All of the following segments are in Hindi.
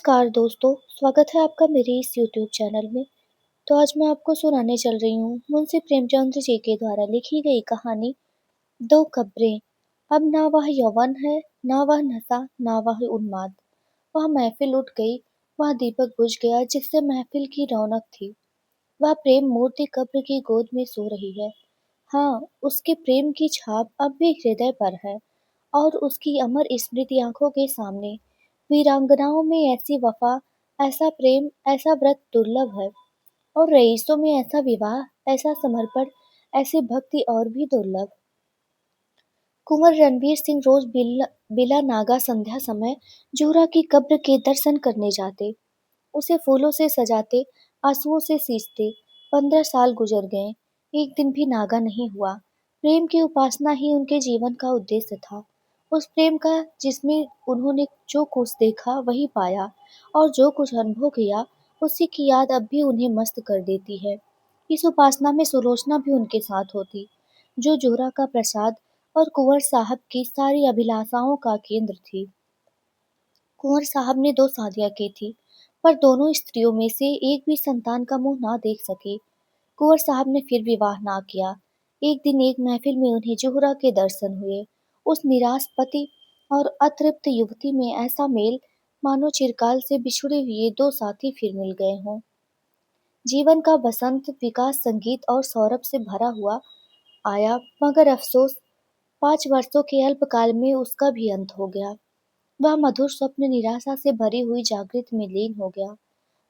नमस्कार दोस्तों, स्वागत है आपका मेरे इस यूट्यूब चैनल में। तो आज मैं आपको सुनाने चल रही हूँ मुंशी प्रेमचंद्र जी के द्वारा लिखी गई कहानी दो कब्रें। अब ना वह यौवन है, ना वह नशा, ना वह उन्माद। वह महफिल उठ गई, वह दीपक बुझ गया जिससे महफिल की रौनक थी। वह प्रेम मूर्ति कब्र की गोद में सो रही है। हाँ, उसके प्रेम की छाप अब भी हृदय पर है और उसकी अमर स्मृति आंखों के सामने। वीरांगनाओं में ऐसी वफा, ऐसा प्रेम, ऐसा व्रत दुर्लभ है और रईसों में ऐसा विवाह, ऐसा समर्पण, ऐसी भक्ति और भी दुर्लभ। कुंवर रणवीर सिंह रोज बिला नागा संध्या समय जोहरा की कब्र के दर्शन करने जाते, उसे फूलों से सजाते, आंसुओं से सींचते। 15 साल गुजर गए, एक दिन भी नागा नहीं हुआ। प्रेम की उपासना ही उनके जीवन का उद्देश्य था। उस प्रेम का जिसमें उन्होंने जो कुछ देखा वही पाया और जो कुछ अनुभव किया उसी की याद अब भी उन्हें मस्त कर देती है। इस उपासना में सुलोचना भी उनके साथ होती, जो जोहरा का प्रसाद और कुंवर साहब की सारी अभिलाषाओं का केंद्र थी। कुंवर साहब ने 2 शादियां की थी, पर दोनों स्त्रियों में से एक भी संतान का मुंह ना देख सकी। कुंवर साहब ने फिर विवाह ना किया। एक दिन एक महफिल में उन्हें जोहरा के दर्शन हुए। उस निराश पति और अतृप्त युवती में ऐसा मेल, मानो चिरकाल से बिछुड़े हुए दो साथी फिर मिल गए हों। जीवन का बसंत विकास, संगीत और सौरभ से भरा हुआ आया, मगर अफसोस 5 वर्षों के अल्पकाल में उसका भी अंत हो गया। वह मधुर स्वप्न निराशा से भरी हुई जागृत में लीन हो गया।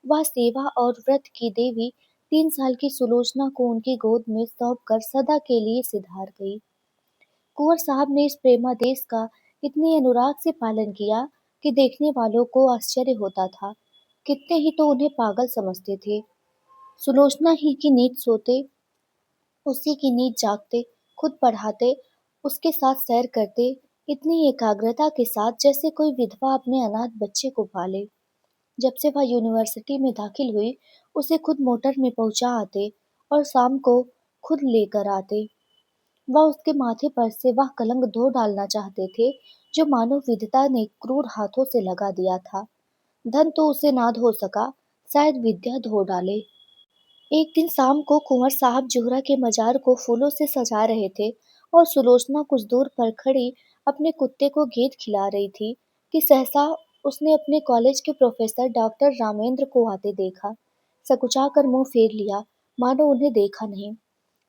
वह सेवा और व्रत की देवी 3 साल की सुलोचना को उनकी गोद में सौंप कर सदा के लिए सिधार गई। कुंवर साहब ने इस प्रेमादेश का इतने अनुराग से पालन किया कि देखने वालों को आश्चर्य होता था। कितने ही तो उन्हें पागल समझते थे। सुलोचना ही की नींद सोते, उसी की नींद जागते, खुद पढ़ाते, उसके साथ सैर करते, इतनी एकाग्रता के साथ जैसे कोई विधवा अपने अनाथ बच्चे को पाले। जब से वह यूनिवर्सिटी में दाखिल हुई, उसे खुद मोटर में पहुंचा आते और शाम को खुद लेकर आते। वह उसके माथे पर से वह कलंक धो डालना चाहते थे जो मानव विधाता ने क्रूर हाथों से लगा दिया था। धन तो उसे ना धो सका, शायद विद्या धो डाले। एक दिन शाम को कुंवर साहब जोहरा के मजार को फूलों से सजा रहे थे और सुलोचना कुछ दूर पर खड़ी अपने कुत्ते को गेंद खिला रही थी कि सहसा उसने अपने कॉलेज के प्रोफेसर डॉक्टर रामेंद्र को आते देखा। सकुचाकर मुंह फेर लिया, मानो उन्हें देखा नहीं।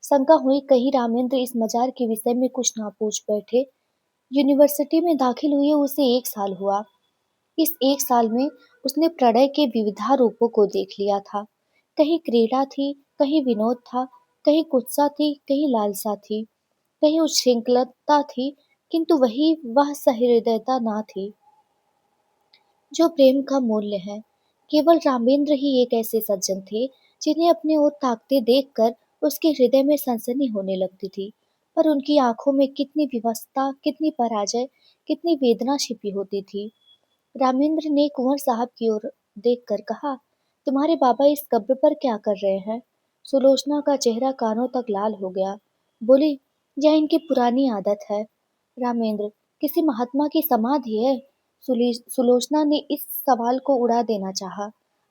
शंका हुई कहीं रामेंद्र इस मजार के विषय में कुछ ना पूछ बैठे। यूनिवर्सिटी में दाखिल हुए उसे 1 साल हुआ। इस 1 साल में उसने प्रणय के विविधा रूपों को देख लिया था। कहीं क्रीड़ा थी, कहीं विनोद था, कहीं कुत्सा थी, कहीं लालसा थी, कहीं उच्छृंखलता थी, किंतु वही वह सहृदयता ना थी जो प्रेम का मूल्य है। केवल रामेंद्र ही एक ऐसे सज्जन थे जिन्हें अपने ओर ताकते देखकर उसके हृदय में सनसनी होने लगती थी। पर उनकी आंखों में कितनी विवशता, कितनी पराजय, कितनी वेदना छिपी होती थी। रामेंद्र ने कुंवर साहब की ओर देखकर कहा, तुम्हारे बाबा इस कब्र पर क्या कर रहे हैं? सुलोचना का चेहरा कानों तक लाल हो गया। बोली, यह इनकी पुरानी आदत है। रामेंद्र, किसी महात्मा की समाधि है? सुलोचना ने इस सवाल को उड़ा देना चाहा।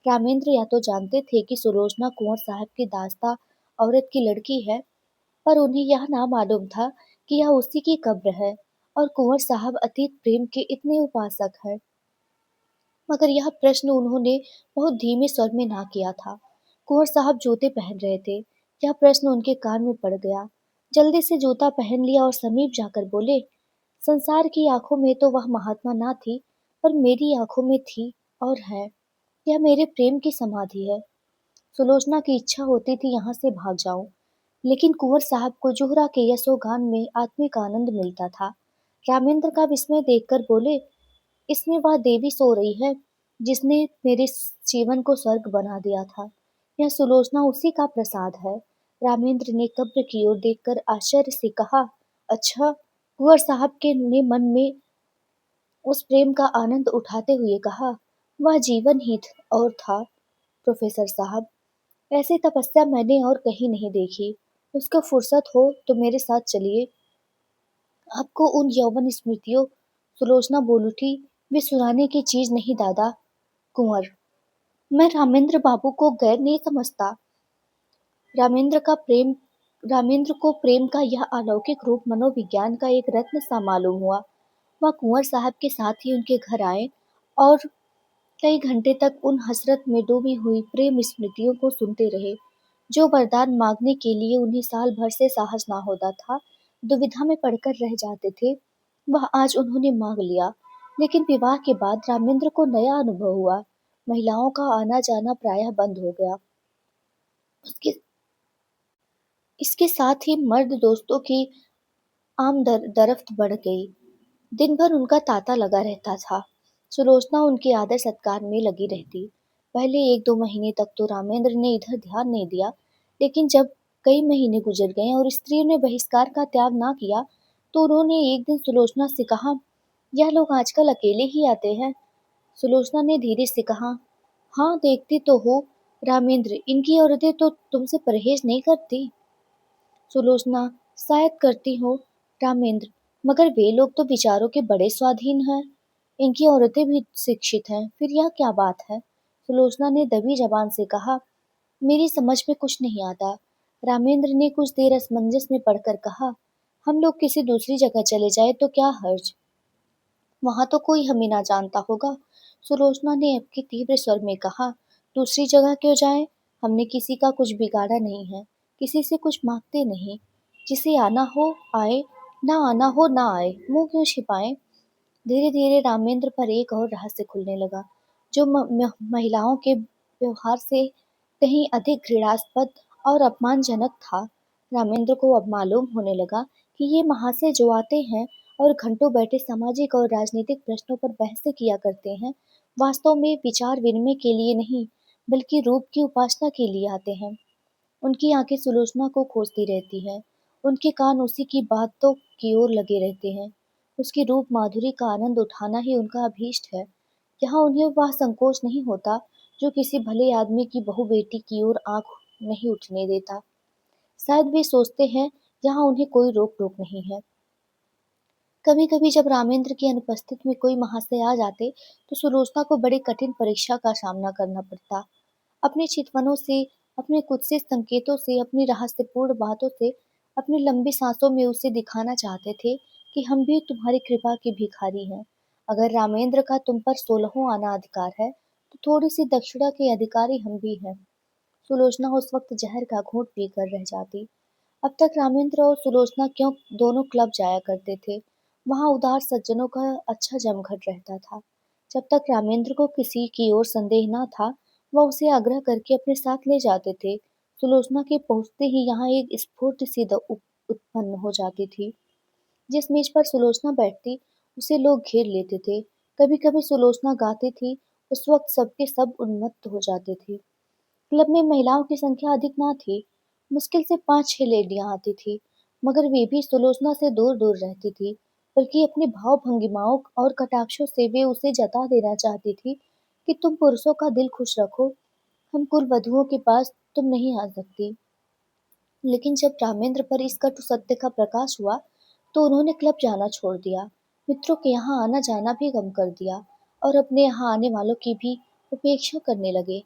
रामेंद्र या तो जानते थे कि सुलोचना कुंवर साहब की दास्ता औरत की लड़की है, पर उन्हें यह ना मालूम था कि यह उसी की कब्र है और कुंवर साहब अतीत प्रेम के इतने उपासक हैं। मगर यह प्रश्न उन्होंने बहुत धीमे स्वर में ना किया था। कुंवर साहब जूते पहन रहे थे। यह प्रश्न उनके कान में पड़ गया। जल्दी से जूता पहन लिया और समीप जाकर बोले, संसार की आंखों में तो वह महात्मा ना थी, पर मेरी आंखों में थी और है। यह मेरे प्रेम की समाधि है। सुलोचना की इच्छा होती थी यहाँ से भाग जाऊं, लेकिन कुंवर साहब को जोहरा के यशोगान में आत्मिक आनंद मिलता था। रामेंद्र का विस्मय देखकर बोले, इसमें वह देवी सो रही है जिसने मेरे जीवन को स्वर्ग बना दिया था। यह सुलोचना उसी का प्रसाद है। रामेंद्र ने कब्र की ओर देखकर आश्चर्य से कहा, अच्छा। कुंवर साहब के ने मन में उस प्रेम का आनंद उठाते हुए कहा, वह जीवन ही और था प्रोफेसर साहब। ऐसी तपस्या मैंने और कहीं नहीं देखी। उसको फुर्सत हो तो मेरे साथ चलिए, आपको उन यौवन स्मृतियों। सुलोचना बोल उठी, वे सुनाने की चीज नहीं दादा। कुंवर, मैं रामेंद्र बाबू को गैर नहीं समझता। रामेंद्र का प्रेम रामेंद्र को प्रेम का यह अलौकिक रूप मनोविज्ञान का एक रत्न सा मालूम हुआ। वह कुंवर साहब के साथ ही उनके घर आए और कई घंटे तक उन हसरत में डूबी हुई प्रेम स्मृतियों को सुनते रहे, जो वरदान मांगने के लिए उन्हें साल भर से साहस ना होता था, दुविधा में पड़कर रह जाते थे, वह आज उन्होंने मांग लिया। लेकिन विवाह के बाद रामेंद्र को नया अनुभव हुआ। महिलाओं का आना जाना प्रायः बंद हो गया। उसके इसके साथ ही मर्द दोस्तों की दरफ्त बढ़ गई। दिन भर उनका तांता लगा रहता था। सुलोचना उनके आदर सत्कार में लगी रहती। पहले 1-2 महीने तक तो रामेंद्र ने इधर ध्यान नहीं दिया, लेकिन जब कई महीने गुजर गए और स्त्रियों ने बहिष्कार का त्याग ना किया, तो उन्होंने एक दिन सुलोचना से कहा, यह लोग आजकल अकेले ही आते हैं। सुलोचना ने धीरे से कहा, हाँ देखती तो हो रामेंद्र, इनकी औरतें तो तुमसे परहेज नहीं करती। सुलोचना, शायद करती हो रामेंद्र, मगर वे लोग तो विचारों के बड़े स्वाधीन हैं। इनकी औरतें भी शिक्षित हैं, फिर यह क्या बात है? सुलोचना ने दबी जबान से कहा, मेरी समझ में कुछ नहीं आता। रामेंद्र ने कुछ देर असमंजस में पड़कर कहा, हम लोग किसी दूसरी जगह चले जाए तो क्या हर्ज? वहां तो कोई हमें ना जानता होगा। सुलोचना ने अब के तीव्र स्वर में कहा, दूसरी जगह क्यों जाए? हमने किसी का कुछ बिगाड़ा नहीं है, किसी से कुछ मांगते नहीं। जिसे आना हो आए, ना आना हो ना आए, मुंह क्यों छिपाए? धीरे धीरे रामेंद्र पर एक और रहस्य खुलने लगा, जो महिलाओं के व्यवहार से कहीं अधिक घृणास्पद और अपमानजनक था। रामेंद्र को अब मालूम होने लगा कि ये महाशय जो आते हैं और घंटों बैठे सामाजिक और राजनीतिक प्रश्नों पर बहसें किया करते हैं, वास्तव में विचार विनिमय के लिए नहीं, बल्कि रूप की उपासना के लिए आते हैं। उनकी आंखें सुलोचना को खोजती रहती हैं, उनके कान उसी की बातों की ओर लगे रहते हैं। उसकी रूप माधुरी का आनंद उठाना ही उनका अभीष्ट है। यहाँ उन्हें वह संकोच नहीं होता, जो किसी भले आदमी की बहू बेटी की ओर आंख नहीं उठने देता। शायद वे सोचते हैं, यहाँ उन्हें कोई रोक टोक नहीं है। कभी कभी जब रामेंद्र की अनुपस्थिति में कोई महाशय आ जाते, तो सुलोचना को बड़ी कठिन परीक्षा का सामना करना पड़ता। अपने चितवनों से, अपने कुत्सित संकेतों से, अपनी रहस्यपूर्ण बातों से, अपनी लंबी सांसों में उसे दिखाना चाहते थे कि हम भी तुम्हारी कृपा के भिखारी हैं। अगर रामेंद्र का तुम पर 16वां आना अधिकार है, तो थोड़ी सी दक्षिणा के अधिकारी हम भी हैं। सुलोचना उस वक्त जहर का घूंट पीकर रह जाती। अब तक रामेंद्र और सुलोचना क्यों दोनों क्लब जाया करते थे। वहां उदार सज्जनों का अच्छा जमघट रहता था। जब तक रामेंद्र को किसी की ओर संदेह न था, वह उसे आग्रह करके अपने साथ ले जाते थे। सुलोचना के पहुंचते ही यहाँ एक स्फूर्ति सी उत्पन्न हो जाती थी। जिस मेज पर सुलोचना बैठती, उसे लोग घेर लेते थे। कभी कभी सुलोचना गाती थी, उस वक्त सबके सब उन्मत्त हो जाते थे। क्लब में महिलाओं की संख्या अधिक ना थी, मुश्किल से 5-6 लेडियां आती थी, मगर वे भी सुलोचना से दूर दूर रहती थी, बल्कि अपने भाव भंगिमाओं और कटाक्षों से वे उसे जता देना चाहती थी कि तुम पुरुषों का दिल खुश रखो, हम कुल वधुओं के पास तुम नहीं आ सकती। लेकिन जब रामेंद्र पर इस कटु सत्य का प्रकाश हुआ, तो उन्होंने क्लब जाना छोड़ दिया, मित्रों के यहाँ आना जाना भी कम कर दिया और अपने यहाँ आने वालों की भी उपेक्षा करने लगे।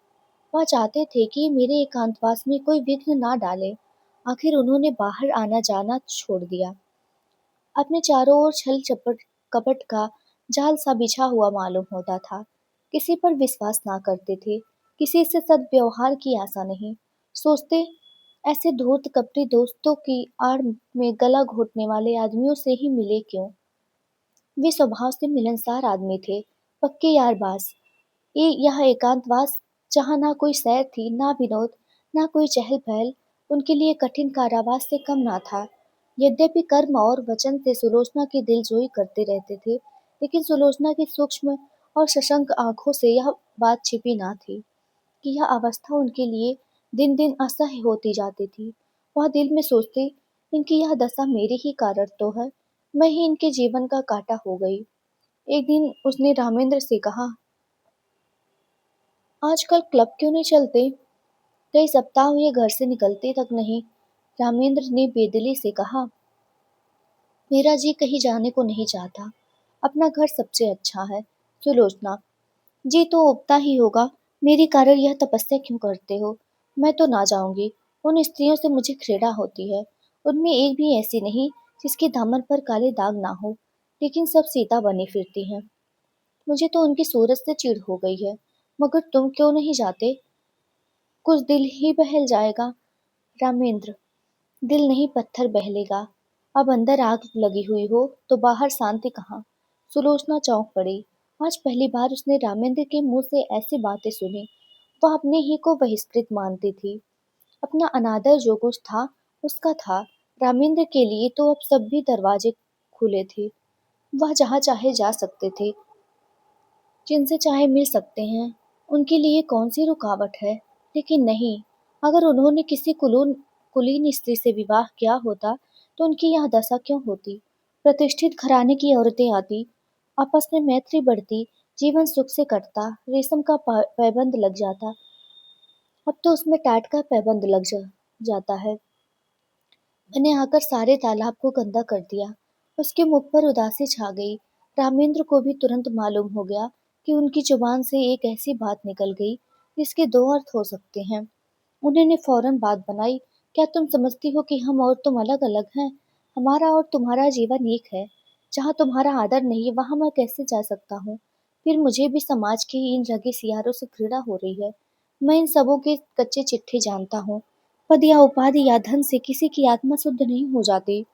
वह चाहते थे कि मेरे एकांतवास में कोई विघ्न ना डाले। आखिर उन्होंने बाहर आना जाना छोड़ दिया। अपने चारों ओर छल चपट कपट का जाल सा बिछा हुआ मालूम होता था। किसी पर विश्वास ना करते थे, किसी से सद्व्यवहार की आशा नहीं। सोचते, ऐसे धूर्त कपटी दोस्तों की आड़ में गला घोटने वाले आदमियों से ही मिले क्यों? वे स्वभाव से मिलनसार आदमी थे, पक्के यारबाज। यह एकांतवास, जहाँ ना कोई सैर थी, ना विनोद, ना कोई चहल पहल, उनके लिए कठिन कारावास से कम ना था। यद्यपि कर्म और वचन से सुलोचना की दिलजोई करते रहते थे, लेकिन सुलोचना की सूक्ष्म और सशंक आंखों से यह बात छिपी ना थी कि यह अवस्था उनके लिए दिन दिन असह्य होती जाती थी। वह दिल में सोचते, इनकी यह दशा मेरे ही कारण तो है, मैं ही इनके जीवन का कांटा हो गई। एक दिन उसने रामेंद्र से कहा, आजकल क्लब क्यों नहीं चलते? कई सप्ताह हुए घर से निकलते तक नहीं। रामेंद्र ने बेदिली से कहा, मेरा जी कहीं जाने को नहीं चाहता। अपना घर सबसे अच्छा है। सुलोचना, जी तो उबता ही होगा, मेरे कारण यह तपस्या क्यों करते हो? मैं तो ना जाऊंगी। उन स्त्रियों से मुझे घृणा होती है। उनमें एक भी ऐसी नहीं जिसके दामन पर काले दाग ना हो, लेकिन सब सीता बनी फिरती हैं। मुझे तो उनकी सूरत से चिढ़ हो गई है। मगर तुम क्यों नहीं जाते? कुछ दिल ही बहल जाएगा। रामेंद्र, दिल नहीं पत्थर बहलेगा। अब अंदर आग लगी हुई हो तो बाहर शांति कहाँ। सुलोचना चौंक पड़ी। आज पहली बार उसने रामेंद्र के मुंह से ऐसी बातें सुनी। वह अपने ही को बहिष्कृत मानती थी। अपना अनादर जो कुछ था उसका था। रामेंद्र के लिए तो अब सब भी दरवाजे खुले थे। वह जहाँ चाहे जा सकते थे, जिनसे चाहे मिल सकते हैं। उनके लिए कौन सी रुकावट है? लेकिन नहीं, अगर उन्होंने किसी कुलीन स्त्री से विवाह किया होता तो उनकी यह दशा क्यों होती? प्रतिष्ठित घराने की औरतें आती, आपस में मैत्री बढ़ती, जीवन सुख से कटता, रेशम का पैबंद लग जाता। अब तो उसमें टाट का पैबंद जाता है। मैंने आकर सारे तालाब को गंदा कर दिया। उसके मुख पर उदासी छा गई। रामेंद्र को भी तुरंत मालूम हो गया कि उनकी जुबान से एक ऐसी बात निकल गई जिसके दो अर्थ हो सकते हैं। उन्होंने फौरन बात बनाई। क्या तुम समझती हो कि हम और तुम अलग अलग हैं? हमारा और तुम्हारा जीवन एक है। जहाँ तुम्हारा आदर नहीं वहां मैं कैसे जा सकता हूँ? फिर मुझे भी समाज के इन रगे सियारों से घृणा हो रही है। मैं इन सबों के कच्चे चिट्ठे जानता हूँ। पद या उपाधि या धन से किसी की आत्मा शुद्ध नहीं हो जाती।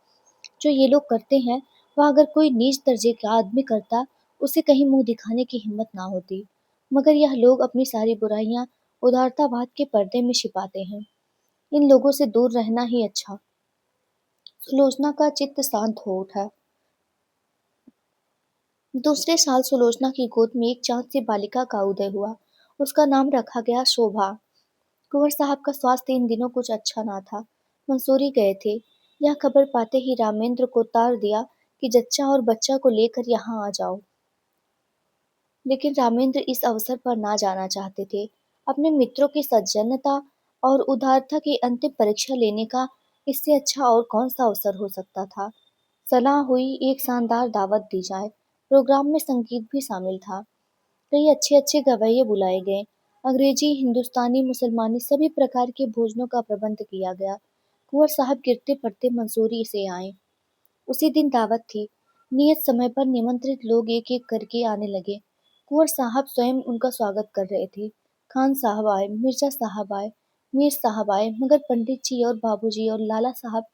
जो ये लोग करते हैं वह अगर कोई नीच दर्जे का आदमी करता, उसे कहीं मुंह दिखाने की हिम्मत ना होती। मगर यह लोग अपनी सारी बुराइयां उदारतावाद के पर्दे में छिपाते हैं। इन लोगों से दूर रहना ही अच्छा। सुलोचना का चित्त शांत हो उठा। दूसरे साल सुलोचना की गोद में एक चांद सी बालिका का उदय हुआ। उसका नाम रखा गया शोभा। कुंवर साहब का स्वास्थ्य इन दिनों कुछ अच्छा ना था। मंसूरी गए थे। यह खबर पाते ही रामेंद्र को तार दिया कि जच्चा और बच्चा को लेकर यहाँ आ जाओ। लेकिन रामेंद्र इस अवसर पर ना जाना चाहते थे। अपने मित्रों की सज्जनता और उदारता की अंतिम परीक्षा लेने का इससे अच्छा और कौन सा अवसर हो सकता था। सलाह हुई एक शानदार दावत दी जाए। प्रोग्राम में संगीत भी शामिल था। कई अच्छे अच्छे गवैये बुलाए गए। अंग्रेजी, हिंदुस्तानी, मुसलमानी सभी प्रकार के भोजनों का प्रबंध किया गया। कुंवर साहब गिरते पड़ते मंसूरी से आए। उसी दिन दावत थी। नियत समय पर निमंत्रित लोग एक एक करके आने लगे। कुंवर साहब स्वयं उनका स्वागत कर रहे थे। खान साहब आए, मिर्जा साहब आए, मीर साहब आए, मगर पंडित जी और बाबूजी और लाला साहब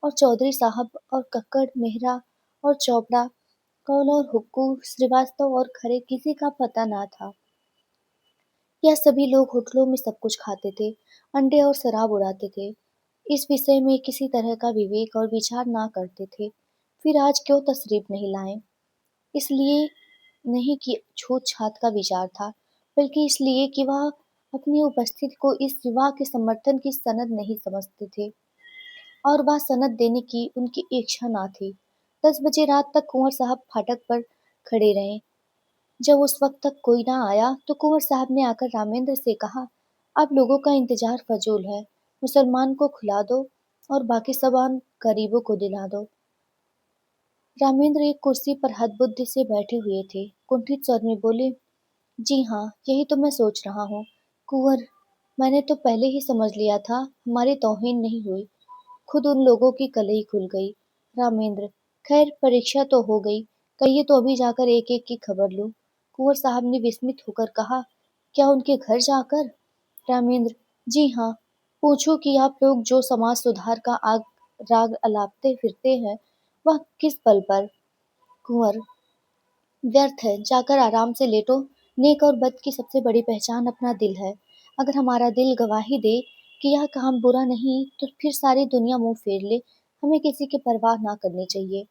और चौधरी साहब और कक्कड़, मेहरा और चोपड़ा, कौल और हुक्कू, श्रीवास्तव और खरे किसी का पता ना था। यह सभी लोग होटलों में सब कुछ खाते थे, अंडे और शराब उड़ाते थे। इस विषय में किसी तरह का विवेक और विचार ना करते थे। फिर आज क्यों तशरीफ नहीं लाए? इसलिए नहीं कि छूत-छात का विचार था, बल्कि इसलिए कि वह अपनी उपस्थिति को इस विवाह के समर्थन की सनद नहीं समझते थे और वह सनद देने की उनकी इच्छा ना थी। 10 बजे रात तक कुंवर साहब फाटक पर खड़े रहे। जब उस वक्त तक कोई ना आया तो कुंवर साहब ने आकर रामेंद्र से कहा, अब लोगों का इंतजार फजूल है। मुसलमान को खिला दो और बाकी सामान गरीबों को दिला दो। रामेंद्र एक कुर्सी पर हदबुद्ध से बैठे हुए थे। कुंठित स्वर में बोले, जी हाँ, यही तो मैं सोच रहा हूँ। कुंवर, मैंने तो पहले ही समझ लिया था हमारी तौहीन नहीं हुई। खुद उन लोगों की कलई खुल गई। रामेंद्र, खैर परीक्षा तो हो गई। कहिए तो अभी जाकर एक एक की खबर लूं। कुंवर साहब ने विस्मित होकर कहा, क्या उनके घर जाकर? रामेंद्र, जी हाँ। पूछो कि आप लोग जो समाज सुधार का आग राग अलापते फिरते हैं वह किस बल पर? कुंवर, व्यर्थ है, जाकर आराम से लेटो। नेक और बद की सबसे बड़ी पहचान अपना दिल है। अगर हमारा दिल गवाही दे कि यह काम बुरा नहीं तो फिर सारी दुनिया मुंह फेर ले। हमें किसी की परवाह ना करनी चाहिए।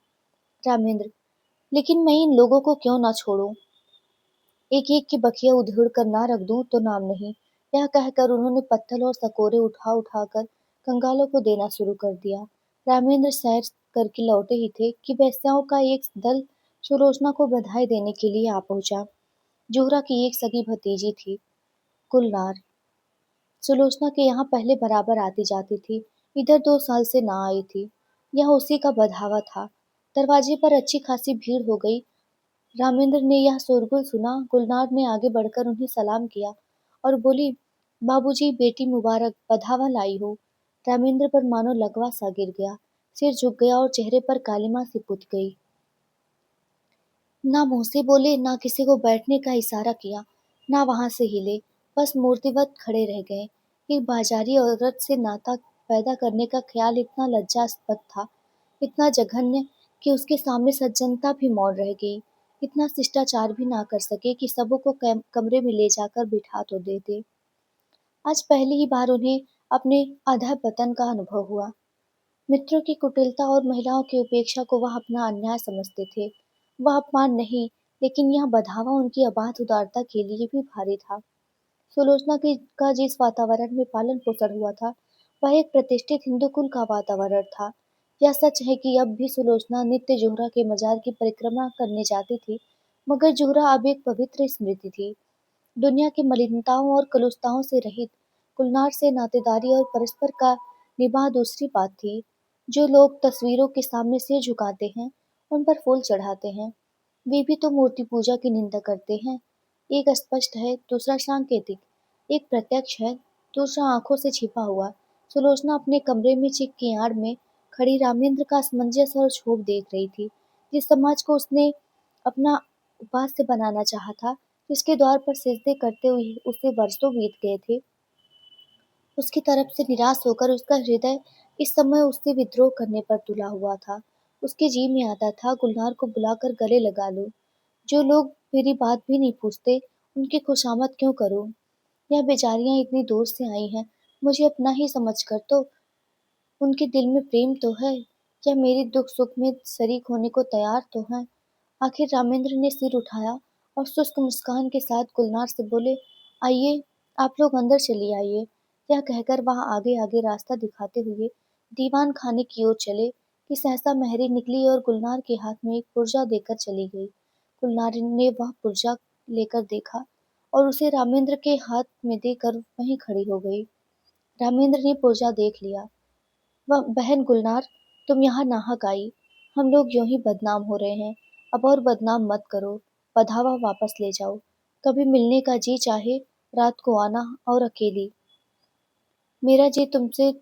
रामेंद्र, लेकिन मैं इन लोगों को क्यों ना छोड़ूं? एक एक की बखिया उधेड़ कर ना रख दूं तो नाम नहीं। यह कहकर उन्होंने पत्थर और सकोरे उठा उठाकर कंगालों को देना शुरू कर दिया। रामेंद्र सैर करके लौटे ही थे कि वेश्याओं का एक दल सुलोचना को बधाई देने के लिए आ पहुंचा। जोहरा की एक सगी भतीजी थी, गुलनार। सुलोचना के यहाँ पहले बराबर आती जाती थी। इधर 2 साल से ना आई थी। यह उसी का बधावा था। दरवाजे पर अच्छी खासी भीड़ हो गई। रामेंद्र ने यह शोरगुल सुना। गुलनार ने आगे बढ़कर उन्हें सलाम किया और बोली, बाबूजी, बेटी मुबारक, बधावा लाई हो। रामेंद्र पर मानो लकवा सा गिर गया, सिर झुक गया और चेहरे पर कालिमा सी पुत गई। ना मुंह से बोले, ना किसी को बैठने का इशारा किया, ना वहां से हिले, बस मूर्तिवत खड़े रह गए। एक बाजारी औरत से नाता पैदा करने का ख्याल इतना लज्जास्पद था, इतना जघन्य कि उसके सामने सज्जनता भी मौन रह गई। इतना शिष्टाचार भी ना कर सके कि सबों को कमरे में ले जाकर बिठा तो देते। आज पहली ही बार उन्हें अपने अधःपतन का अनुभव हुआ। मित्रों की कुटिलता और महिलाओं की उपेक्षा को वह अपना अन्याय समझते थे। वह अपमान नहीं, लेकिन यह बधावा उनकी अबाध उदारता के लिए भी भारी था। सुलोचना की का जिस वातावरण में पालन पोषण हुआ था, वह एक प्रतिष्ठित हिंदू कुल का वातावरण था। यह सच है कि अब भी सुलोचना नित्य जोहरा के मजार की परिक्रमा करने जाती थी, मगर जोहरा अब एक पवित्र स्मृति थी। दुनिया की मलिनताओं और कलुषताओं से रहित गुलनार से नातेदारी और परस्पर का निभाव दूसरी बात थी। जो लोग तस्वीरों के सामने सिर झुकाते हैं, उन पर फूल चढ़ाते हैं, वे भी तो मूर्ति पूजा की निंदा करते हैं। एक स्पष्ट है, दूसरा सांकेतिक। एक प्रत्यक्ष है, दूसरा आंखों से छिपा हुआ। सुलोचना अपने कमरे में चिक की आड़ में खड़ी रामेंद्र का असमंजस और क्षोभ देख रही थी। जिस समाज को उसने अपना उपास्य बनाना चाहा था, जिसके द्वार पर सिजदे करते हुए उसे वर्षों बीत गए थे, उसकी तरफ से निराश होकर उसका हृदय इस समय उससे विद्रोह करने पर तुला हुआ था। उसके जी में आता था गुलनार को बुलाकर गले लगा लूं। जो लोग मेरी बात भी नहीं पूछते, उनकी खुशामद क्यों करूं? यह बेचारियां इतनी दूर से आई हैं, मुझे अपना ही समझकर तो उनके दिल में प्रेम तो है, या मेरी दुख सुख में शरीक होने को तैयार तो हैं। आखिर रामेंद्र ने सिर उठाया और शुष्क मुस्कान के साथ गुलनार से बोले, आइए, आप लोग अंदर चलिए आइए। यह कहकर वह आगे आगे रास्ता दिखाते हुए दीवान खाने की ओर चले कि सहसा महरी निकली और गुलनार के हाथ में एक पुर्जा देकर चली गई। गुलनार ने वह पुर्जा लेकर देखा और उसे रामेंद्र के हाथ में देकर वहीं खड़ी हो गई। रामेंद्र ने पुर्जा देख लिया। वह बहन गुलनार, तुम यहाँ नाहक आई, हम लोग यूं ही बदनाम हो रहे हैं, अब और बदनाम मत करो, बधावा वापस ले जाओ। कभी मिलने का जी चाहे रात को आना, और अकेली। मेरा जी तुमसे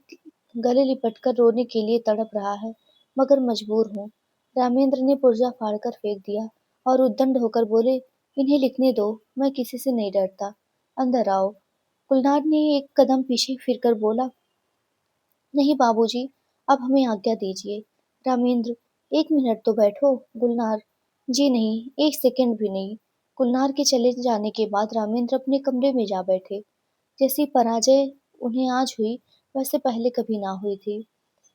गले लिपटकर रोने के लिए तड़प रहा है, मगर मजबूर हूँ। रामेंद्र ने पुर्जा फाड़कर फेंक दिया और उद्दंड होकर बोले, इन्हें लिखने दो, मैं किसी से नहीं डरता, अंदर आओ। गुलनार ने एक कदम पीछे फिरकर बोला, नहीं बाबूजी, अब हमें आज्ञा दीजिए। रामेंद्र, एक मिनट तो बैठो। गुलनार, जी नहीं, एक सेकंड भी नहीं। गुलनार के चले जाने के बाद रामेंद्र अपने कमरे में जा बैठे। जैसी पराजय उन्हें आज हुई, वैसे पहले कभी ना हुई थी।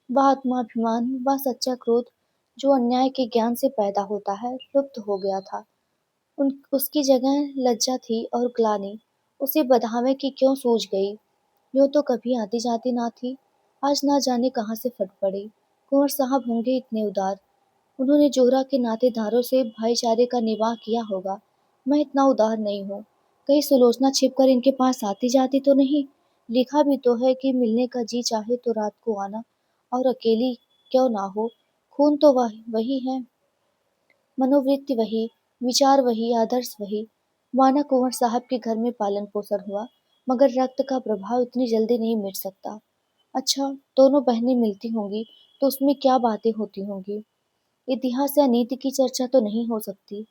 वह आत्माभिमान, वह सच्चा क्रोध जो अन्याय के ज्ञान से पैदा होता है, लुप्त हो गया था। उसकी जगह लज्जा थी और ग्लानि। उसे बधावे की क्यों सूझ गई? यूँ तो कभी आती जाती ना थी, आज ना जाने कहाँ से फट पड़ी। कुंवर साहब होंगे इतने उदार, उन्होंने जोहरा के नातेदारों से भाईचारे का निवाह किया होगा। मैं इतना उदार नहीं हूँ। कहीं सुलोचना छिपकर इनके पास आती जाती तो नहीं? लिखा भी तो है कि मिलने का जी चाहे तो रात को आना, और अकेली क्यों ना हो। खून तो वही है, मनोवृत्ति वही, विचार वही, आदर्श वही। माना कुंवर साहब के घर में पालन पोषण हुआ, मगर रक्त का प्रभाव इतनी जल्दी नहीं मिट सकता। अच्छा, दोनों बहनें मिलती होंगी तो उसमें क्या बातें होती होंगी? इतिहास या नीति की चर्चा तो नहीं हो सकती,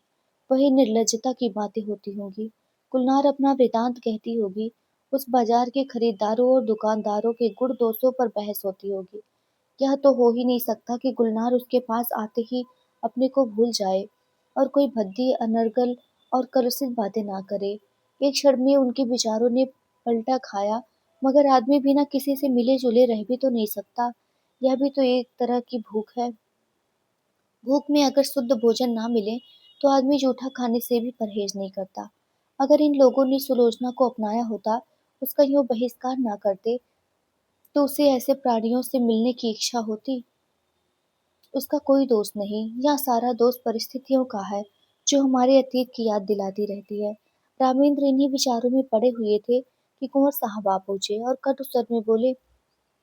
वही निर्लज्जता की बातें होती होंगी। गुलनार अपना वृतांत कहती होगी, उस बाजार के खरीदारों और दुकानदारों के गुण दोषों पर बहस होती होगी। यह तो हो ही नहीं सकता कि गुलनार उसके पास आते ही अपने को भूल जाए और कोई भद्दी, अनर्गल और कलुषित बातें ना करे। एक क्षण में उनके विचारों ने पलटा खाया, मगर आदमी बिना किसी से मिले जुले रह भी तो नहीं सकता। यह भी तो एक तरह की भूख है। भूख में अगर शुद्ध भोजन ना मिले तो आदमी जूठा खाने से भी परहेज नहीं करता। अगर इन लोगों ने सुलोचना को अपनाया होता, उसका यूं बहिष्कार ना करते, तो उसे ऐसे प्राणियों से मिलने की इच्छा होती। उसका कोई दोष नहीं, यह सारा दोष परिस्थितियों का है, जो हमारे अतीत की याद दिलाती रहती है। रामेंद्र इन्हीं विचारों में पड़े हुए थे कि कुंवर साहब आ पहुंचे और कटु स्वर में बोले,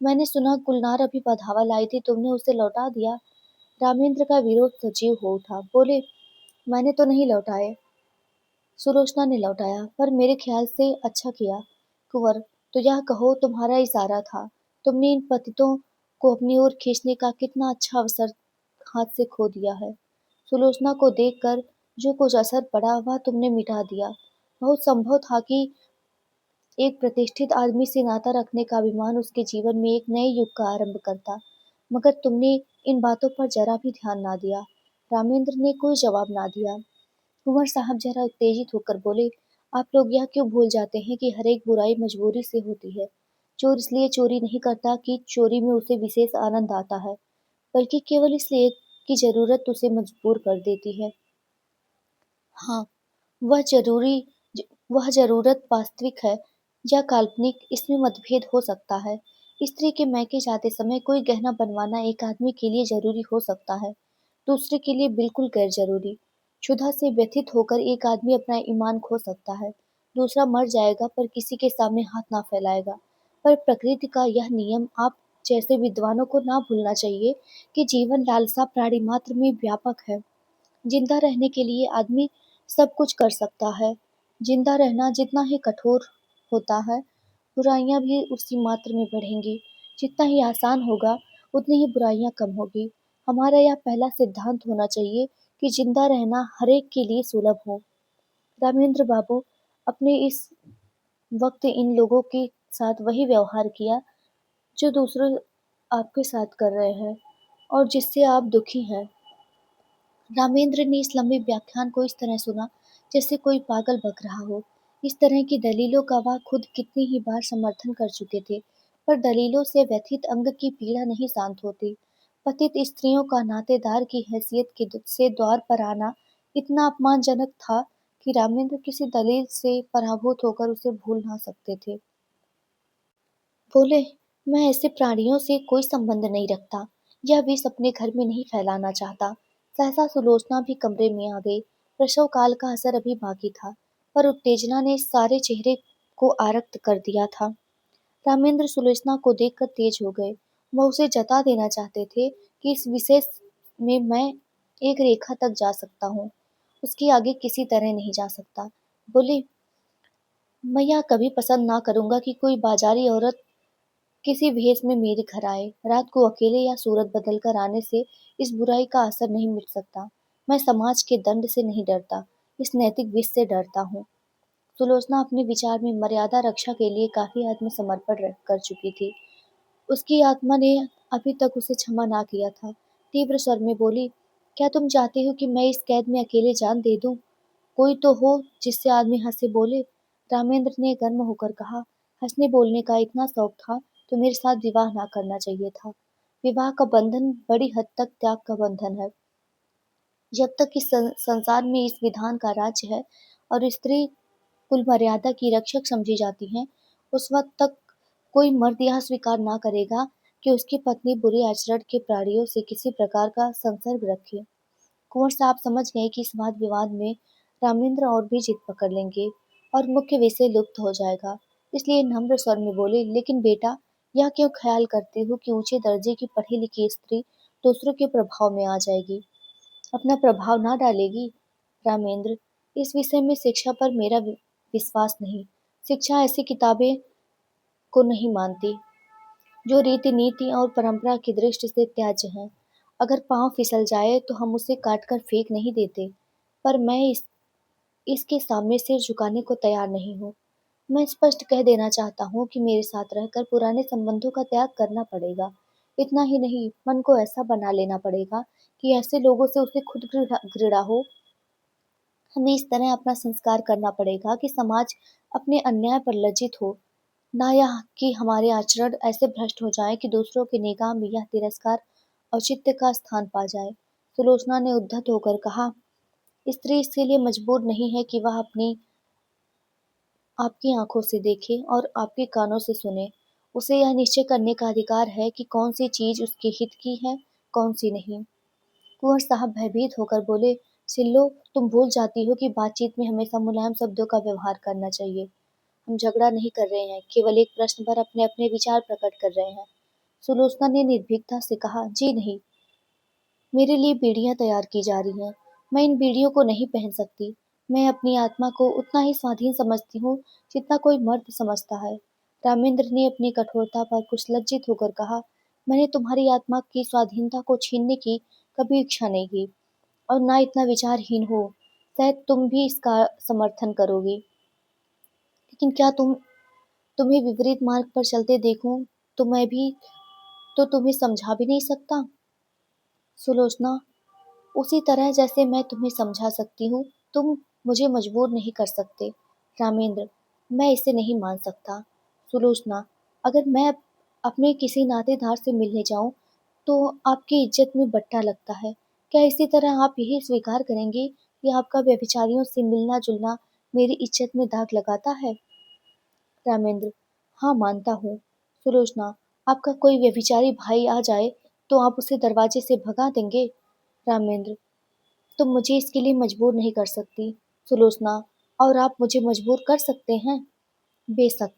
मैंने सुना गुलनार अभी बधावा लाई थी, तुमने उसे लौटा दिया। रामेंद्र का विरोध सजीव हो उठा। बोले, मैंने तो नहीं लौटाए, सुलोचना ने लौटाया, पर मेरे ख्याल से अच्छा किया। कुंवर, तो यह कहो तुम्हारा इशारा था। तुमने इन पतितों को अपनी ओर खींचने का कितना अच्छा अवसर हाथ से खो दिया है। सुलोचना को देखकर जो कुछ असर पड़ा वह तुमने मिटा दिया। बहुत संभव था कि एक प्रतिष्ठित आदमी से नाता रखने का अभिमान उसके जीवन में एक नए युग का आरंभ करता, मगर तुमने इन बातों पर जरा भी ध्यान ना दिया। रामेंद्र ने कोई जवाब ना दिया। कुंवर साहब जरा उत्तेजित होकर बोले, आप लोग यह क्यों भूल जाते हैं कि हर एक बुराई मजबूरी से होती है। चोर इसलिए चोरी नहीं करता कि चोरी में उसे विशेष आनंद आता है, बल्कि केवल इसलिए कि जरूरत उसे मजबूर कर देती है। हाँ, वह जरूरी वह जरूरत वास्तविक है या काल्पनिक, इसमें मतभेद हो सकता है। स्त्री के मैके जाते समय कोई गहना बनवाना एक आदमी के लिए जरूरी हो सकता है, दूसरे के लिए बिल्कुल गैर जरूरी। क्षुधा से व्यथित होकर एक आदमी अपना ईमान खो सकता है, दूसरा मर जाएगा पर किसी के सामने हाथ ना फैलाएगा। पर प्रकृति का यह नियम आप जैसे विद्वानों को ना भूलना चाहिए कि जीवन लालसा प्राणी मात्र में व्यापक है। जिंदा रहने के लिए आदमी सब कुछ कर सकता है। जिंदा रहना जितना ही कठोर होता है, बुराइयां भी उसी मात्र में बढ़ेंगी। जितना ही आसान होगा, उतनी ही बुराइयां कम होगी। हमारा यह पहला सिद्धांत होना चाहिए कि जिंदा रहना हरेक के लिए सुलभ हो। रामेंद्र बाबू, अपने इस वक्त इन लोगों के साथ वही व्यवहार किया जो दूसरे आपके साथ कर रहे हैं और जिससे आप दुखी हैं। रामेंद्र ने इस लंबे व्याख्यान को इस तरह सुना जैसे कोई पागल बक रहा हो। इस तरह की दलीलों का वह खुद कितनी ही बार समर्थन कर चुके थे, पर दलीलों से व्यथित अंग की पीड़ा नहीं शांत होती। पतित स्त्रियों का नातेदार की हैसियत से द्वार पर आना इतना अपमानजनक था कि रामेंद्र किसी दलील से पराभूत होकर उसे भूल ना सकते थे। बोले, मैं ऐसे प्राणियों से कोई संबंध नहीं रखता, यह विष अपने घर में नहीं फैलाना चाहता। सहसा सुलोचना भी कमरे में आ गई। प्रसव काल का असर अभी बाकी था, पर उत्तेजना ने सारे चेहरे को आरक्त कर दिया था। रामेंद्र सुलोचना को देखकर तेज हो गए। वह उसे जता देना चाहते थे कि इस विशेष में मैं एक रेखा तक जा सकता हूँ, उसके आगे किसी तरह नहीं जा सकता। बोले, मैं यह कभी पसंद ना करूंगा कि कोई बाजारी औरत किसी भेष में मेरे घर आए। रात को अकेले या सूरत बदल कर आने से इस बुराई का असर नहीं मिट सकता। मैं समाज के दंड से नहीं डरता, इस नैतिक विष से डरता हूँ। सुलोचना अपने विचार में मर्यादा रक्षा के लिए काफी आत्मसमर्पण कर चुकी थी। उसकी आत्मा ने अभी तक उसे क्षमा ना किया था। तीव्र स्वर में बोली, क्या तुम चाहते हो कि मैं इस कैद में अकेले जान दे दूं? कोई तो हो जिससे आदमी हंसे बोले। रामेंद्र ने गर्म होकर कहा, हंसने बोलने का इतना शौक था तो मेरे साथ विवाह ना करना चाहिए था। विवाह का बंधन बड़ी हद तक त्याग का बंधन है। जब तक इस संसार में इस विधान का राज्य है और स्त्री कुल मर्यादा की रक्षक समझी जाती है, उस वक्त तक कोई मर्द यह स्वीकार ना करेगा कि उसकी पत्नी बुरे आचरण के प्राणियों से किसी प्रकार का संसर्ग रखे। कुंवर साहब समझ गए कि इस वाद विवाद में रामेंद्र और भी जिद पकड़ लेंगे और मुख्य विषय लुप्त हो जाएगा। इसलिए नम्र स्वर में बोले, लेकिन बेटा, यह क्यों ख्याल करते हो कि ऊंचे दर्जे की पढ़ी लिखी स्त्री दूसरों के प्रभाव में आ जाएगी, अपना प्रभाव ना डालेगी? रामेंद्र, इस विषय में शिक्षा पर मेरा विश्वास नहीं। शिक्षा ऐसी किताबें को नहीं मानती जो रीति नीति और परंपरा की दृष्टि से त्याज्य हैं। अगर पांव फिसल जाए तो हम उसे काटकर फेंक नहीं देते, पर मैं इसके सामने सिर झुकाने को तैयार नहीं हूँ। मैं स्पष्ट कह देना चाहता हूँ कि मेरे साथ रहकर पुराने संबंधों का त्याग करना पड़ेगा। इतना ही नहीं, मन को ऐसा बना लेना पड़ेगा कि ऐसे लोगों से उसे खुद घृणा घृणा हो। हमें इस तरह अपना संस्कार करना पड़ेगा कि समाज अपने अन्याय पर लज्जित हो, ना यह कि हमारे आचरण ऐसे भ्रष्ट हो जाए कि दूसरों की निगाह में यह तिरस्कार औचित्य का स्थान पा जाए। सुलोचना ने उद्धत होकर कहा, स्त्री इसके लिए मजबूर नहीं है कि वह अपनी आपकी आंखों से देखे और आपके कानों से सुने। उसे यह निश्चय करने का अधिकार है कि कौन सी चीज उसके हित की है, कौन सी नहीं। कुंवर साहब भयभीत होकर बोले, सिल्लो, तुम भूल जाती हो कि बातचीत में हमेशा मुलायम शब्दों का व्यवहार करना चाहिए। हम झगड़ा नहीं कर रहे हैं, केवल एक प्रश्न पर अपने अपने विचार प्रकट कर रहे हैं। सुलोचना ने निर्भीकता से कहा, जी नहीं, मेरे लिए बेड़ियां तैयार की जा रही हैं। मैं इन बीड़ियों को नहीं पहन सकती। मैं अपनी आत्मा को उतना ही स्वाधीन समझती हूँ जितना कोई मर्द समझता है। रामेंद्र ने अपनी कठोरता पर कुछ लज्जित होकर कहा, मैंने तुम्हारी आत्मा की स्वाधीनता को छीनने की कभी इच्छा नहीं की और ना इतना विचारहीन हो। शायद तुम भी इसका समर्थन करोगी, लेकिन क्या तुम्हें विपरीत मार्ग पर चलते देखूं तो मैं भी तो तुम्हें समझा भी नहीं सकता। सुलोचना, उसी तरह जैसे मैं तुम्हें समझा सकती हूँ, तुम मुझे मजबूर नहीं कर सकते। रामेंद्र, मैं इसे नहीं मान सकता। सुलोचना, अगर मैं अपने किसी नातेदार से मिलने जाऊं तो आपकी इज्जत में बट्टा लगता है। क्या इसी तरह आप यही स्वीकार करेंगे कि आपका व्यभिचारियों से मिलना जुलना मेरी इज्जत में दाग लगाता है? रामेंद्र, हाँ मानता हूँ। सुलोचना, आपका कोई व्यभिचारी भाई आ जाए तो आप उसे दरवाजे से भगा देंगे? रामेंद्र, तुम मुझे इसके लिए मजबूर नहीं कर सकती। सुलोचना, और आप मुझे मजबूर कर सकते हैं? बेशक।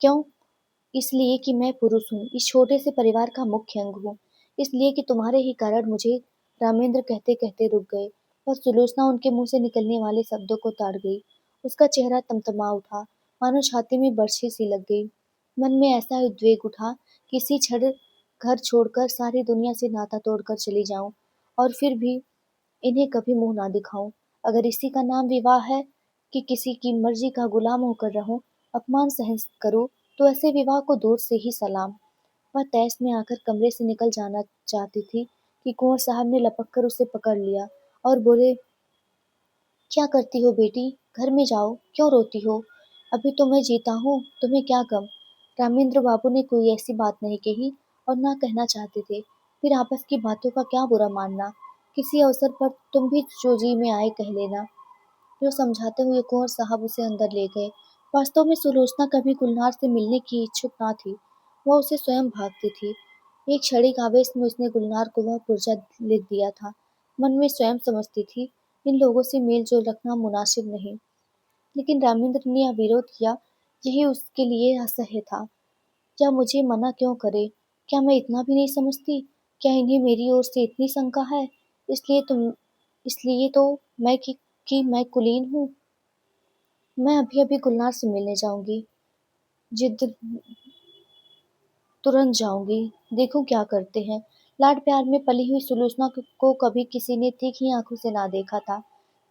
क्यों? इसलिए कि मैं पुरुष हूँ, इस छोटे से परिवार का मुख्य अंग हूँ। इसलिए कि तुम्हारे ही कारण मुझे। रामेंद्र कहते कहते रुक गए, पर सुलोचना उनके मुंह से निकलने वाले शब्दों को ताड़ गई। उसका चेहरा तमतमा उठा, मानो छाती में बर्छी सी लग गई। मन में ऐसा उद्वेग उठा कि इसी क्षण घर छोड़कर सारी दुनिया से नाता तोड़कर चली जाऊं और फिर भी इन्हें कभी मुंह ना दिखाऊं। अगर इसी का नाम विवाह है कि किसी की मर्जी का गुलाम होकर रहूं, अपमान सहन करूं, तो ऐसे विवाह को दूर से ही सलाम। वह तैश में आकर कमरे से निकल जाना चाहती थी कि कुंवर साहब ने लपक कर उसे पकड़ लिया और बोले, क्या करती हो बेटी? घर में जाओ, क्यों रोती हो? अभी तो मैं जीता हूँ, तुम्हें क्या गम? रामेंद्र बाबू ने कोई ऐसी बात नहीं कही और ना कहना चाहते थे। फिर आपस की बातों का क्या बुरा मानना? किसी अवसर पर तुम भी जो जी में आए कह लेना। जो समझाते हुए कुंवर साहब उसे अंदर ले गए। वास्तव में सुलोचना कभी गुलनार से मिलने की इच्छुक ना थी। वह उसे स्वयं भागती थी। एक क्षणिक आवेश में उसने गुलनार को वह पुर्जा लिख दिया था। मन में स्वयं समझती थी, इन लोगों से मेल जोल रखना मुनासिब नहीं। लेकिन रामेंद्र ने यह विरोध किया, यही उसके लिए असह्य था। क्या मुझे मना क्यों करे? क्या मैं इतना भी नहीं समझती? क्या इन्हें मेरी ओर से इतनी शंका है? इसलिए तो कि मैं कुलीन हूँ। मैं अभी अभी गुलनार से मिलने जाऊंगी। जिद तुरंत जाऊंगी। देखूं क्या करते हैं। लाड प्यार में पली हुई सुलोचना को कभी किसी ने तीखी आंखों से ना देखा था।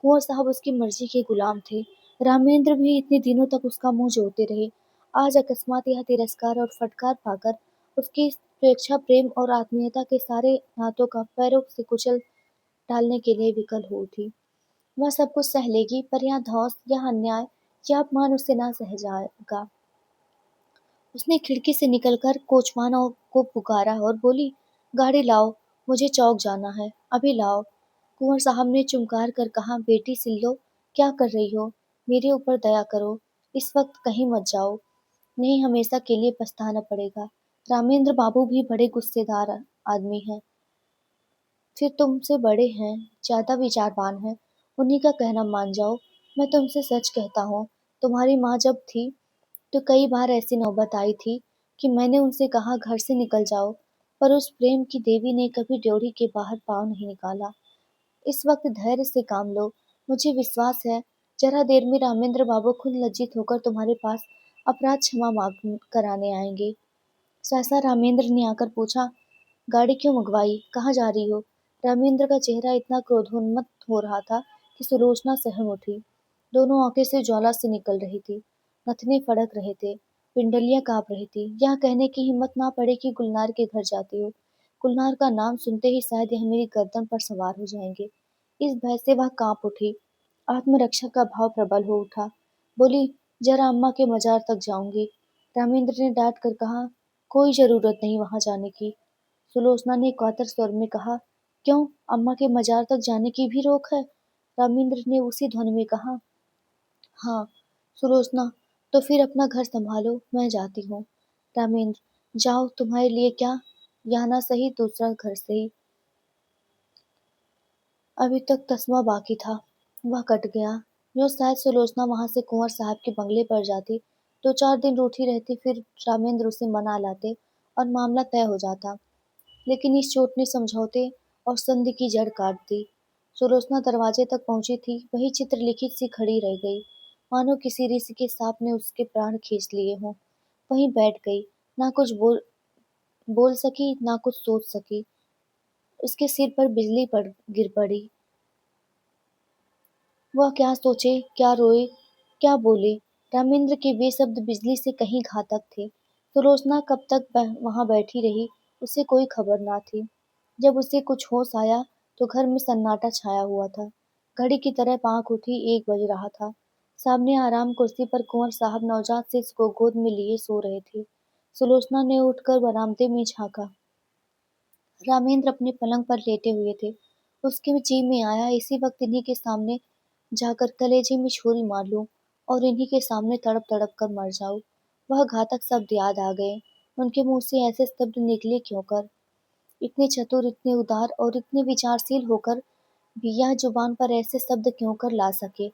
कुंवर साहब उसकी मर्जी के गुलाम थे। रामेंद्र भी इतने दिनों तक उसका मुंह जोते रहे। आज अकस्मात यह तिरस्कार और फटकार पाकर उसकी स्वेच्छा प्रेम और आत्मीयता के सारे नातों का पैरों से कुचल डालने के लिए विकल हो उठी। वह सब कुछ सह लेगी, पर यह धौंस, यह अन्याय, यह अपमान उससे ना सह जाएगा। उसने खिड़की से निकलकर कोचवानों को पुकारा और बोली, गाड़ी लाओ, मुझे चौक जाना है, अभी लाओ। कुंवर साहब ने चुमकार कर कहा, बेटी सिल्लो, क्या कर रही हो? मेरे ऊपर दया करो, इस वक्त कहीं मत जाओ, नहीं हमेशा के लिए पछताना पड़ेगा। रामेंद्र बाबू भी बड़े गुस्सेदार आदमी हैं, फिर तुमसे बड़े हैं, ज्यादा विचारवान हैं, उन्हीं का कहना मान जाओ। मैं तुमसे सच कहता हूँ, तुम्हारी माँ जब थी तो कई बार ऐसी नौबत आई थी कि मैंने उनसे कहा घर से निकल जाओ, पर उस प्रेम की देवी ने कभी ड्योढ़ी के बाहर पाँव नहीं निकाला। इस वक्त धैर्य से काम लो, मुझे विश्वास है जरा देर में रामेंद्र बाबू खुद लज्जित होकर तुम्हारे पास अपराध क्षमा मांग कराने आएंगे। सहसा रामेंद्र ने आकर पूछा, गाड़ी क्यों मंगवाई, कहाँ जा रही हो? रामेंद्र का चेहरा इतना क्रोधोन्मत्त हो रहा था कि सुलोचना सहम उठी। दोनों आंखें से ज्वाला से निकल रही थी, नथने फड़क रहे थे, पिंडलियां कांप रही थी। यह कहने की हिम्मत ना पड़े कि गुलनार के घर जाती हो। गुलनार का नाम सुनते ही शायद यह मेरी गर्दन पर सवार हो जाएंगे। इस भय से वह कांप उठी। आत्मरक्षा का भाव प्रबल हो उठा। बोली, जरा अम्मा के मजार तक जाऊंगी। रामेंद्र ने डांट कर कहा, कोई जरूरत नहीं वहां जाने की। सुलोचना ने कातर स्वर में कहा, क्यों, अम्मा के मजार तक जाने की भी रोक है? रामेंद्र ने उसी ध्वनि में कहा, हाँ। सुलोचना, तो फिर अपना घर संभालो, मैं जाती हूँ। रामेंद्र, जाओ, तुम्हारे लिए क्या, यहाँ ना सही दूसरा घर सही। अभी तक तस्मा बाकी था, वह कट गया। जो शायद सुलोचना वहां से कुंवर साहब के बंगले पर जाती, 2-4 दिन रूठी रहती, फिर रामेंद्र उसे मना लाते और मामला तय हो जाता। लेकिन इस चोट ने समझौते और संधि की जड़ काट दी। सुलोचना दरवाजे तक पहुंची थी, वही चित्रलिखित सी खड़ी रह गई, मानो किसी ऋषि के सांप ने उसके प्राण खींच लिए हों। वहीं बैठ गई, ना कुछ बोल बोल सकी, ना कुछ सोच सकी। उसके सिर पर बिजली पड़ गिर पड़ी। वह क्या सोचे, क्या रोए, क्या बोले। रामेंद्र के वे शब्द बिजली से कहीं घातक थे। सुलोचना कब तक वहां बैठी रही, उसे कोई खबर ना थी। जब उसे कुछ होश आया तो घर में सन्नाटा छाया हुआ था। घड़ी की तरह आंख उठी, 1 बज रहा था। सामने आराम कुर्सी पर कुंवर साहब नवजात शिशु को गोद में लिए सो रहे थे। सुलोचना ने उठकर बरामदे में झांका। रामेंद्र अपने पलंग पर लेटे हुए थे। उसके जी में आया इसी वक्त इन्हीं के सामने जाकर कलेजे में छुरी मार लूं और इन्हीं के सामने तड़प तड़प कर मर जाऊं। वह घातक शब्द याद आ गए। उनके मुंह से ऐसे शब्द निकले क्यों कर? इतने चतुर, इतने उदार और इतने विचारशील होकर भी यह जुबान पर ऐसे शब्द क्यों कर ला सके?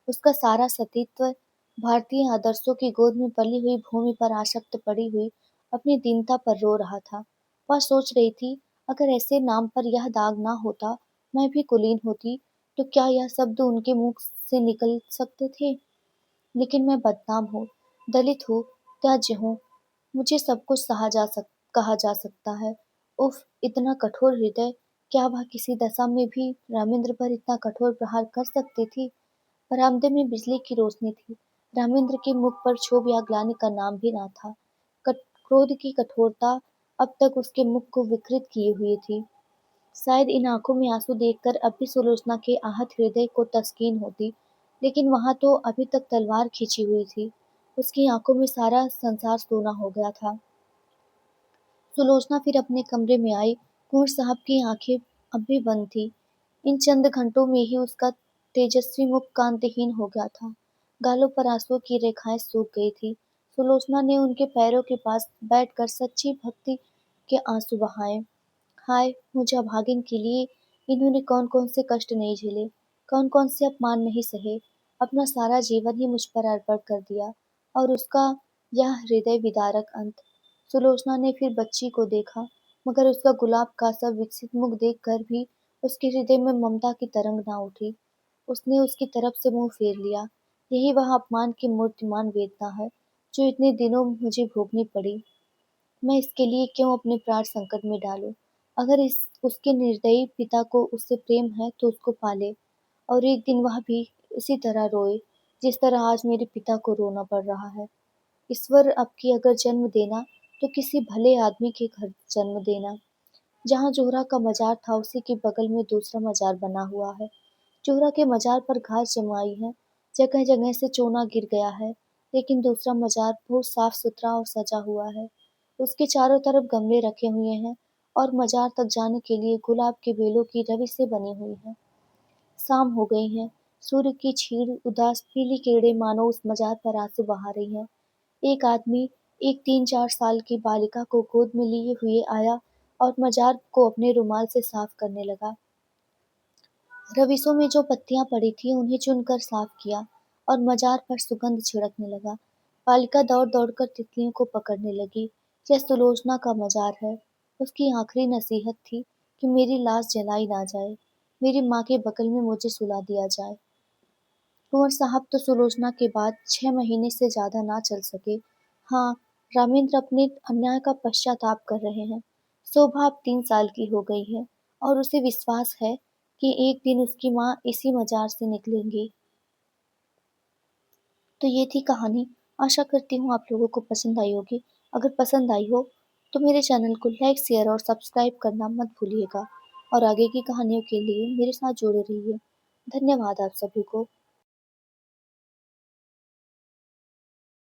उसका सारा सतीत्व भारतीय आदर्शों की गोद में पली हुई भूमि पर आसक्त पड़ी हुई अपनी दीनता पर रो रहा था। वह सोच रही थी, अगर ऐसे नाम पर यह दाग ना होता, मैं भी कुलीन होती, तो क्या यह शब्द उनके मुख से निकल सकते थे? लेकिन मैं बदनाम हूँ, दलित हूँ, त्याज्य हूँ, मुझे सब कुछ कहा जा सकता है। उफ, इतना कठोर हृदय! क्या वह किसी दशा में भी रामेंद्र पर इतना कठोर प्रहार कर सकती थी? बरामदे में बिजली की रोशनी थी। रामेंद्र के मुख पर क्षोभ या ग्लानि का नाम भी ना था। क्रोध की कठोरता अब तक उसके मुख को विकृत किए हुई थी। शायद इन आंखों में आंसू देखकर अब भी सुलोचना के आहत हृदय को तस्कीन होती, लेकिन वहां तो अभी तक तलवार खींची हुई थी। उसकी आंखों में सारा संसार सोना हो गया था। सुलोचना फिर अपने कमरे में आई। कुंवर साहब की आंखें अब भी बंद थी। इन चंद घंटों में ही उसका तेजस्वी मुख कांतिहीन हो गया था। गालों पर आंसुओं की रेखाएं सूख गई थी। सुलोचना ने उनके पैरों के पास बैठकर सच्ची भक्ति के आंसू बहाए। हाय मुझे अभागिन के लिए! इन्होंने कौन कौन से कष्ट नहीं झेले, कौन कौन से अपमान नहीं सहे, अपना सारा जीवन ही मुझ पर अर्पण कर दिया, और उसका यह हृदय विदारक अंत। सुलोचना ने फिर बच्ची को देखा, मगर उसका गुलाब का सा विकसित मुख देखकर भी उसके हृदय में ममता की तरंग ना उठी। उसने उसकी तरफ से मुंह फेर लिया। यही वह अपमान की मूर्तिमान वेदना है जो इतने दिनों मुझे भोगनी पड़ी। मैं इसके लिए क्यों अपने प्राण संकट में डालूं? अगर इस उसके निर्दयी पिता को उससे प्रेम है तो उसको पाले, और एक दिन वह भी इसी तरह रोए जिस तरह आज मेरे पिता को रोना पड़ रहा है। ईश्वर अब की अगर जन्म देना तो किसी भले आदमी के घर जन्म देना। जहाँ जोहरा का मजार था उसी के बगल में दूसरा मजार बना हुआ है। जोहरा के मजार पर घास जमाई है, जगह जगह से चोना गिर गया है, लेकिन दूसरा मजार बहुत साफ सुथरा और सजा हुआ है। उसके चारों तरफ गमले रखे हुए हैं और मजार तक जाने के लिए गुलाब के बेलों की रवि से बनी हुई है। शाम हो गई है। सूर्य की क्षीण उदास पीली किरणें मानो उस मजार पर आंसू बहा रही हैं। एक आदमी एक 3-4 साल की बालिका को गोद में लिए हुए आया और मजार को अपने रुमाल से साफ करने लगा। रविशों में जो पत्तियां पड़ी थी उन्हें चुनकर साफ किया और मजार पर सुगंध छिड़कने लगा। बालिका दौड़ दौड़कर तितलियों को पकड़ने लगी। यह सुलोचना का मजार है। उसकी आखिरी नसीहत थी कि मेरी लाश जलाई ना जाए, मेरी माँ के बगल में मुझे सुला दिया जाए। कुंवर साहब तो सुलोचना के बाद 6 महीने से ज्यादा ना चल सके। हाँ, रामेंद्र अपने अन्याय का पश्चाताप कर रहे हैं। शोभा अब 3 साल की हो गई है और उसे विश्वास है कि एक दिन उसकी माँ इसी मजार से निकलेंगी। तो ये थी कहानी। आशा करती हूँ आप लोगों को पसंद आई होगी। अगर पसंद आई हो तो मेरे चैनल को लाइक, शेयर और सब्सक्राइब करना मत भूलिएगा, और आगे की कहानियों के लिए मेरे साथ जुड़े रहिए। धन्यवाद आप सभी को।